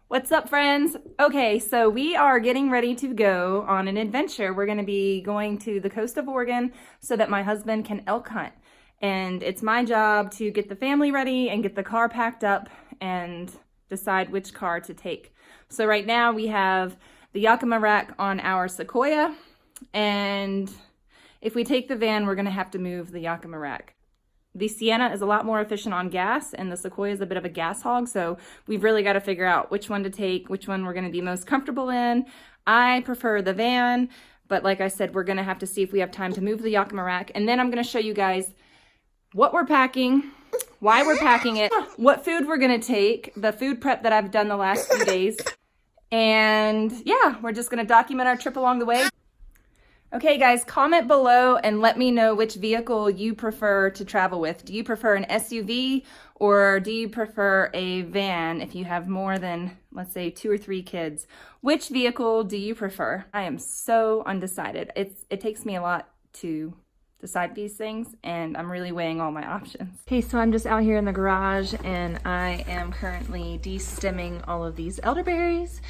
What's up, friends? Okay, so we are getting ready to go on an adventure. We're going to be going to the coast of Oregon so that my husband can elk hunt. And it's my job to get the family ready and get the car packed up and decide which car to take. So right now we have the Yakima rack on our Sequoia, and if we take the van, we're going to have to move the Yakima rack. The Sienna is a lot more efficient on gas, and the Sequoia is a bit of a gas hog, so we've really got to figure out which one to take, which one we're going to be most comfortable in. I prefer the van, but like I said, we're going to have to see if we have time to move the Yakima rack, and then I'm going to show you guys what we're packing, why we're packing it, what food we're going to take, the food prep that I've done the last few days, and yeah, we're just going to document our trip along the way. Okay guys, comment below and let me know which vehicle you prefer to travel with. Do you prefer an SUV or do you prefer a van if you have more than, let's say, 2 or 3 kids? Which vehicle do you prefer? I am so undecided. It takes me a lot to decide these things, and I'm really weighing all my options. Okay, so I'm just out here in the garage and I am currently de-stemming all of these elderberries,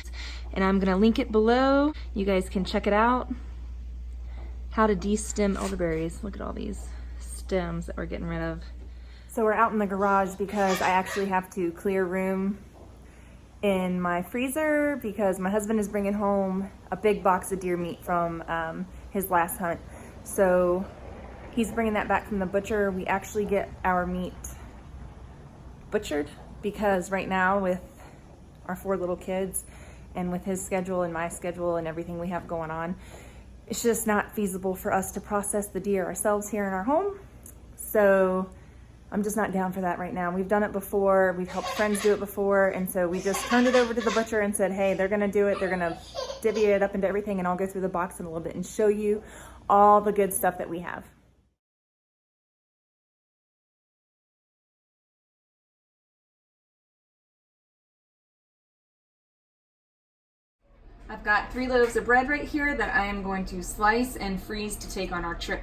and I'm gonna link it below. You guys can check it out. How to de-stem elderberries. Look at all these stems that we're getting rid of. So we're out in the garage because I actually have to clear room in my freezer because my husband is bringing home a big box of deer meat from his last hunt. So he's bringing that back from the butcher. We actually get our meat butchered because right now with our 4 little kids and with his schedule and my schedule and everything we have going on, it's just not feasible for us to process the deer ourselves here in our home. So I'm just not down for that right now. We've done it before, we've helped friends do it before, and so we just turned it over to the butcher and said, hey, they're gonna do it, they're gonna divvy it up into everything, and I'll go through the box in a little bit and show you all the good stuff that we have. I've got 3 loaves of bread right here that I am going to slice and freeze to take on our trip.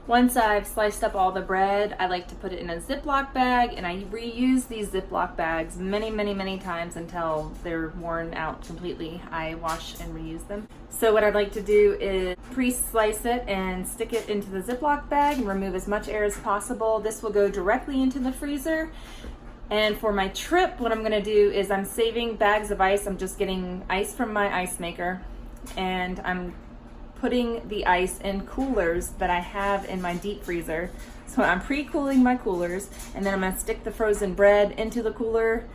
Once I've sliced up all the bread, I like to put it in a Ziploc bag, and I reuse these Ziploc bags many times until they're worn out completely. I wash and reuse them. So what I'd like to do is pre-slice it and stick it into the Ziploc bag and remove as much air as possible. This will go directly into the freezer. And for my trip, what I'm gonna do is I'm saving bags of ice. I'm just getting ice from my ice maker, and I'm putting the ice in coolers that I have in my deep freezer. So I'm pre-cooling my coolers, and then I'm gonna stick the frozen bread into the cooler,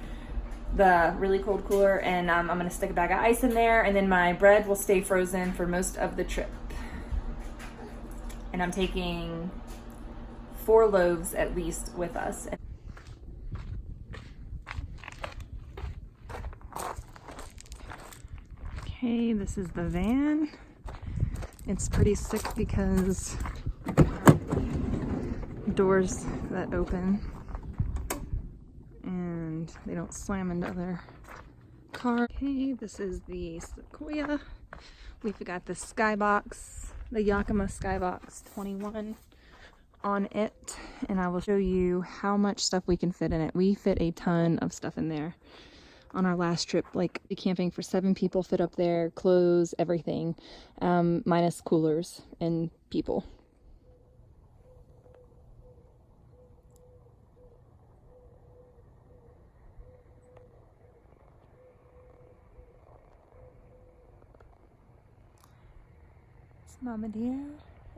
the really cold cooler, and I'm gonna stick a bag of ice in there, and then my bread will stay frozen for most of the trip. And I'm taking 4 loaves at least with us. Okay, this is the van. It's pretty sick because doors that open and they don't slam into other cars. Okay, this is the Sequoia. We've got the Skybox, the Yakima Skybox 21 on it, and I will show you how much stuff we can fit in it. We fit a ton of stuff in there. On our last trip, like camping for 7 people, fit up there, clothes, everything, minus coolers and people. It's Mama deer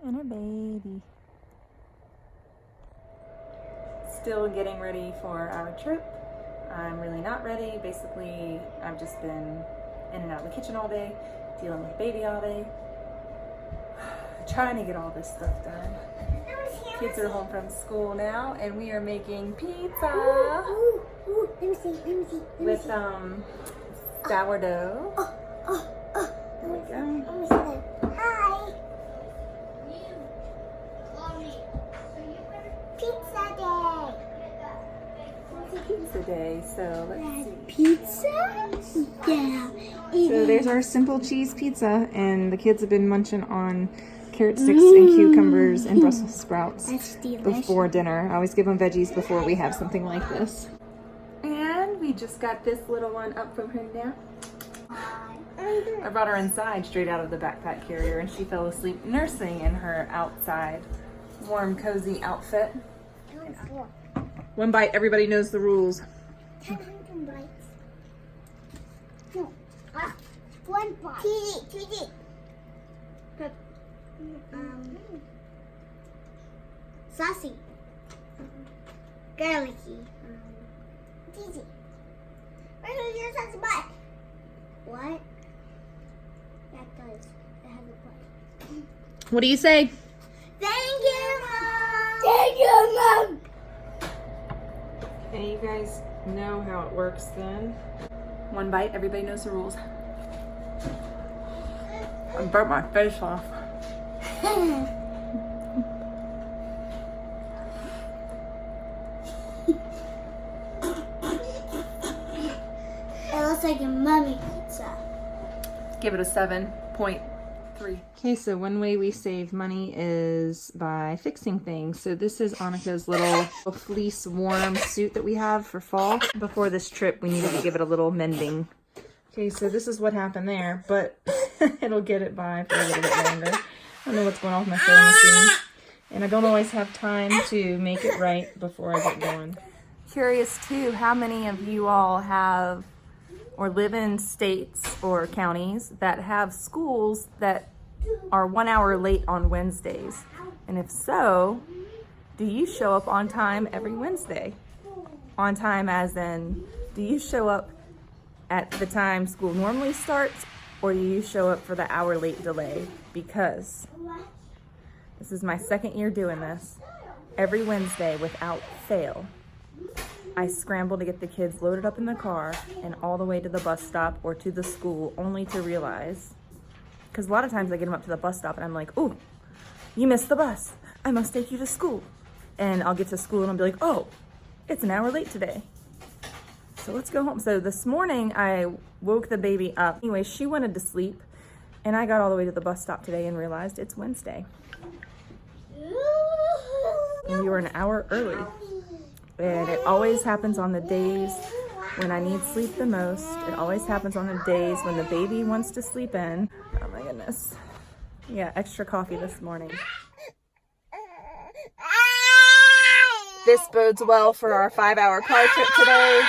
and her baby. Still getting ready for our trip. I'm really not ready. Basically, I've just been in and out of the kitchen all day, dealing with the baby all day, trying to get all this stuff done. Kids are home from school now, and we are making pizza with sourdough. There we go. Hi. Pizza day. Pizza day, so let's see. Pizza? Yeah. So there's our simple cheese pizza, and the kids have been munching on carrot sticks and cucumbers and Brussels sprouts That's delicious. before dinner. I always give them veggies before we have something like this. And we just got this little one up from her nap. I brought her inside straight out of the backpack carrier and she fell asleep nursing in her outside warm, cozy outfit. One bite, everybody knows the rules. 10 bites. No. One bite. TD. Saucy. Garlicky. TD. Where's your saucy butt? What? That does. That has a butt. What do you say? Thank you, Mom. Thank you, Mom. Okay, you guys know how it works then. One bite, everybody knows the rules. I burnt my face off. It looks like a mummy pizza. Give it a 7.3. Okay, so one way we save money is by fixing things. So this is Annika's little fleece warm suit that we have for fall. Before this trip, we needed to give it a little mending. Okay, so this is what happened there, but it'll get it by for a little bit longer. I don't know what's going on with my sewing machine. And I don't always have time to make it right before I get going. Curious too, how many of you all have or live in states or counties that have schools that are 1 hour late on Wednesdays? And if so, do you show up on time every Wednesday? On time as in, do you show up at the time school normally starts, or do you show up for the hour late delay? Because this is my second year doing this. Every Wednesday without fail, I scramble to get the kids loaded up in the car and all the way to the bus stop or to the school, only to realize, because a lot of times I get them up to the bus stop and I'm like, oh, you missed the bus. I must take you to school. And I'll get to school and I'll be like, oh, it's an hour late today. So let's go home. So this morning I woke the baby up. Anyway, she wanted to sleep and I got all the way to the bus stop today and realized it's Wednesday. And we were an hour early. And it always happens on the days when I need sleep the most. It always happens on the days when the baby wants to sleep in. Oh my goodness. Yeah, extra coffee this morning. This bodes well for our 5-hour car trip today.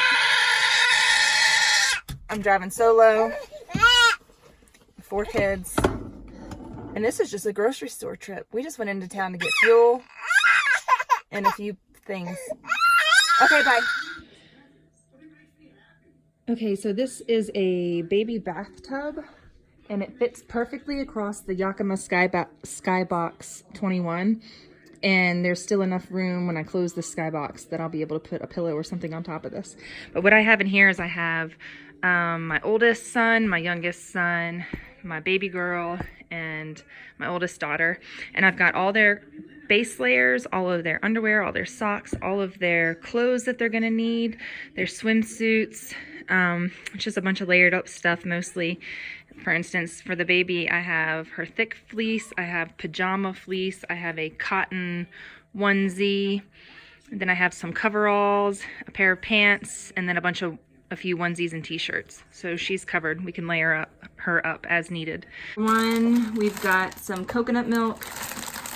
I'm driving solo. 4 kids. And this is just a grocery store trip. We just went into town to get fuel and a few things. Okay, bye. Okay, so this is a baby bathtub, and it fits perfectly across the Yakima Skybox 21. And there's still enough room when I close the Skybox that I'll be able to put a pillow or something on top of this. But what I have in here is I have my oldest son, my youngest son, my baby girl, and my oldest daughter. And I've got all their base layers, all of their underwear, all their socks, all of their clothes that they're gonna need, their swimsuits, just a bunch of layered up stuff mostly. For instance, for the baby, I have her thick fleece, I have pajama fleece, I have a cotton onesie, and then I have some coveralls, a pair of pants, and then a few onesies and t-shirts. So she's covered. We can layer her up as needed. We've got some coconut milk,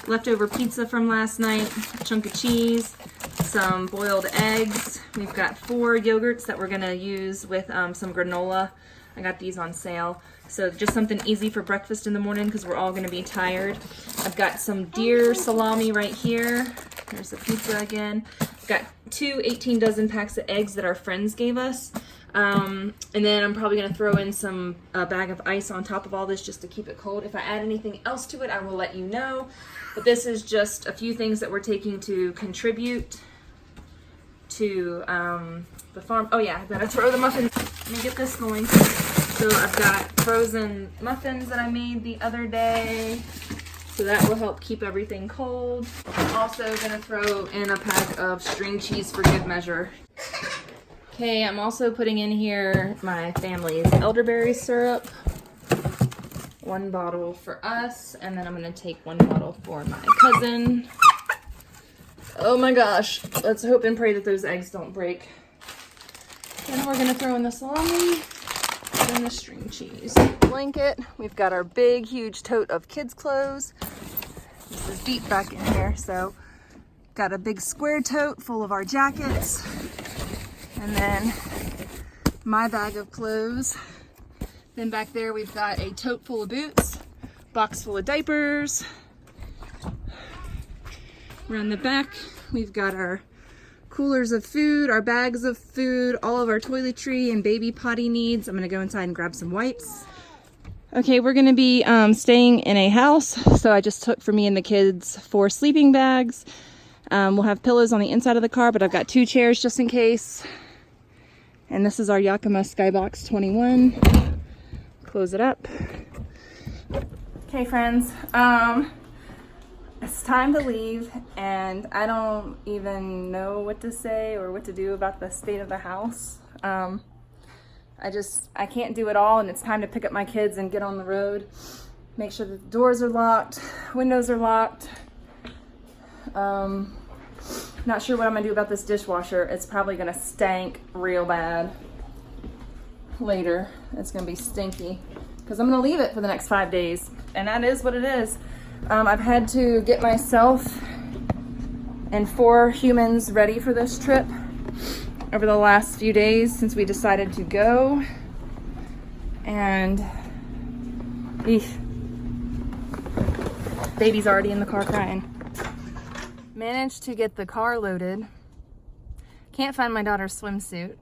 leftover pizza from last night, a chunk of cheese, some boiled eggs. We've got 4 yogurts that we're gonna use with some granola. I got these on sale. So just something easy for breakfast in the morning because we're all gonna be tired. I've got some deer salami right here. There's the pizza again. I've got 2 18 dozen packs of eggs that our friends gave us. And then I'm probably gonna throw in a bag of ice on top of all this just to keep it cold. If I add anything else to it, I will let you know. But this is just a few things that we're taking to contribute to the farm. Oh yeah, I gotta throw the muffins. Let me get this going. So I've got frozen muffins that I made the other day. So that will help keep everything cold. I'm also gonna throw in a pack of string cheese for good measure. Okay, I'm also putting in here my family's elderberry syrup, 1 bottle for us, and then I'm gonna take 1 bottle for my cousin. Oh my gosh, let's hope and pray that those eggs don't break. Then we're gonna throw in the salami and the string cheese. Blanket, we've got our big, huge tote of kids' clothes. This is deep back in here, so got a big square tote full of our jackets. And then my bag of clothes. Then back there we've got a tote full of boots, box full of diapers. Around the back we've got our coolers of food, our bags of food, all of our toiletry and baby potty needs. I'm gonna go inside and grab some wipes. Okay, we're gonna be staying in a house, so I just took for me and the kids 4 sleeping bags. We'll have pillows on the inside of the car, but I've got 2 chairs just in case. And this is our Yakima Skybox 21. Close it up. Okay, friends, it's time to leave, and I don't even know what to say or what to do about the state of the house. I can't do it all, and it's time to pick up my kids and get on the road. Make sure that the doors are locked, windows are locked. Not sure what I'm gonna do about this dishwasher. It's probably gonna stank real bad later. It's gonna be stinky because I'm gonna leave it for the next 5 days, and that is what it is. I've had to get myself and 4 humans ready for this trip over the last few days since we decided to go. And baby's already in the car crying. Managed to get the car loaded. Can't find my daughter's swimsuit.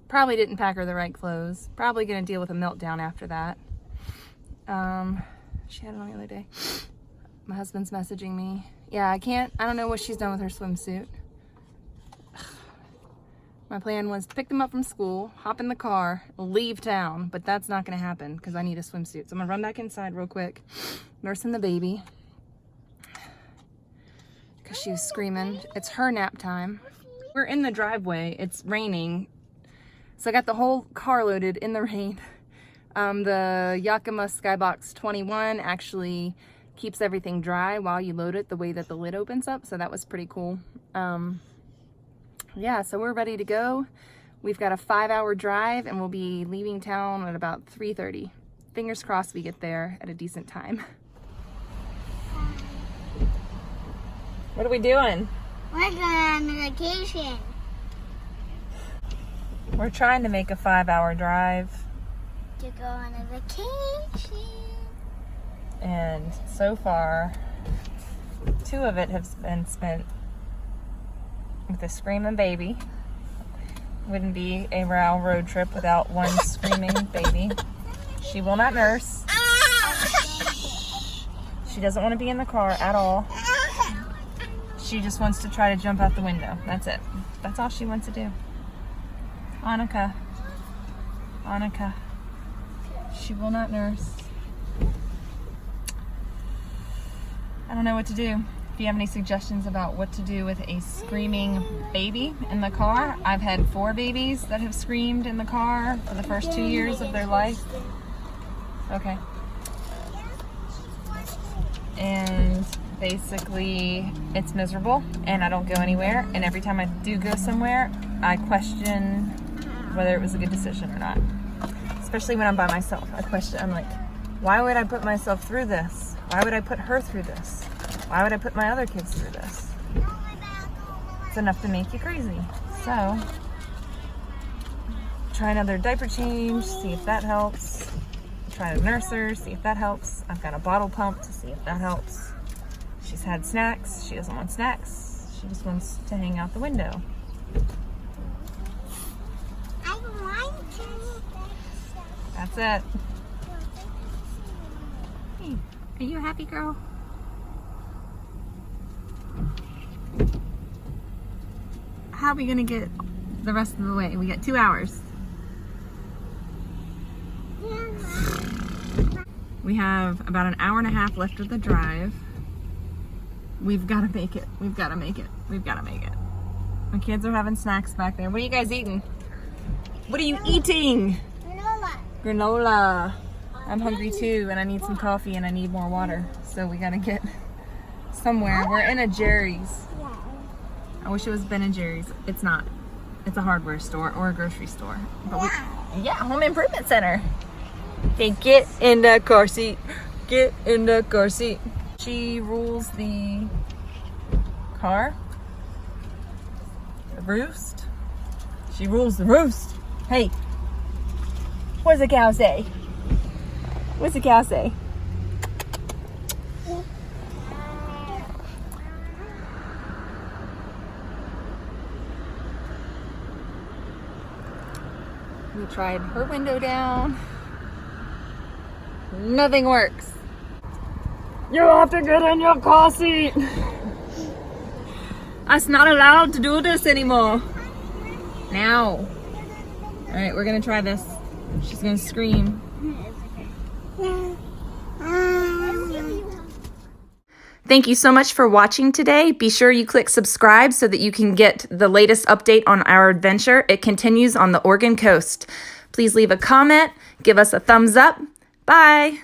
Probably didn't pack her the right clothes. Probably gonna deal with a meltdown after that. She had it on the other day. My husband's messaging me. Yeah, I don't know what she's done with her swimsuit. My plan was to pick them up from school, hop in the car, leave town, but that's not gonna happen because I need a swimsuit. So I'm gonna run back inside real quick, nursing the baby because she was screaming. It's her nap time. We're in the driveway, it's raining. So I got the whole car loaded in the rain. The Yakima Skybox 21 actually keeps everything dry while you load it the way that the lid opens up, so that was pretty cool. Yeah, so we're ready to go. We've got a 5-hour drive and we'll be leaving town at about 3:30. Fingers crossed we get there at a decent time. What are we doing? We're going on a vacation. We're trying to make a 5-hour drive. To go on a vacation. And so far, 2 of it have been spent with a screaming baby. Wouldn't be a RAL road trip without 1 screaming baby. She will not nurse. She doesn't want to be in the car at all. She just wants to try to jump out the window. That's it. That's all she wants to do. Annika. Annika. She will not nurse. I don't know what to do. If you have any suggestions about what to do with a screaming baby in the car, I've had 4 babies that have screamed in the car for the first 2 years of their life. Okay. And basically, it's miserable and I don't go anywhere. And every time I do go somewhere, I question whether it was a good decision or not. Especially when I'm by myself. I'm like, why would I put myself through this? Why would I put her through this? Why would I put my other kids through this? It's enough to make you crazy. So, try another diaper change, see if that helps. Try to nurse her, see if that helps. I've got a bottle pump to see if that helps. She's had snacks. She doesn't want snacks. She just wants to hang out the window. I want to. That's it. Hey, are you a happy girl? How are we gonna get the rest of the way? We got 2 hours. We have about an hour and a half left of the drive. We've got to make it. We've got to make it. We've got to make it. My kids are having snacks back there. What are you guys eating? What are you eating? Granola. Granola. I'm hungry too, and I need some coffee and I need more water. So we gotta get somewhere. We're in a Jerry's. I wish it was Ben and Jerry's. It's not. It's a hardware store or a grocery store. But yeah, home improvement center. Okay, get in the car seat. Get in the car seat. She rules the car. The roost. She rules the roost. Hey, what does the cow say? What's the cow say? We tried her window down. Nothing works. You have to get in your car seat. Us not allowed to do this anymore. Now. All right, we're gonna try this. She's gonna scream. Thank you so much for watching today. Be sure you click subscribe so that you can get the latest update on our adventure. It continues on the Oregon coast. Please leave a comment, give us a thumbs up. Bye.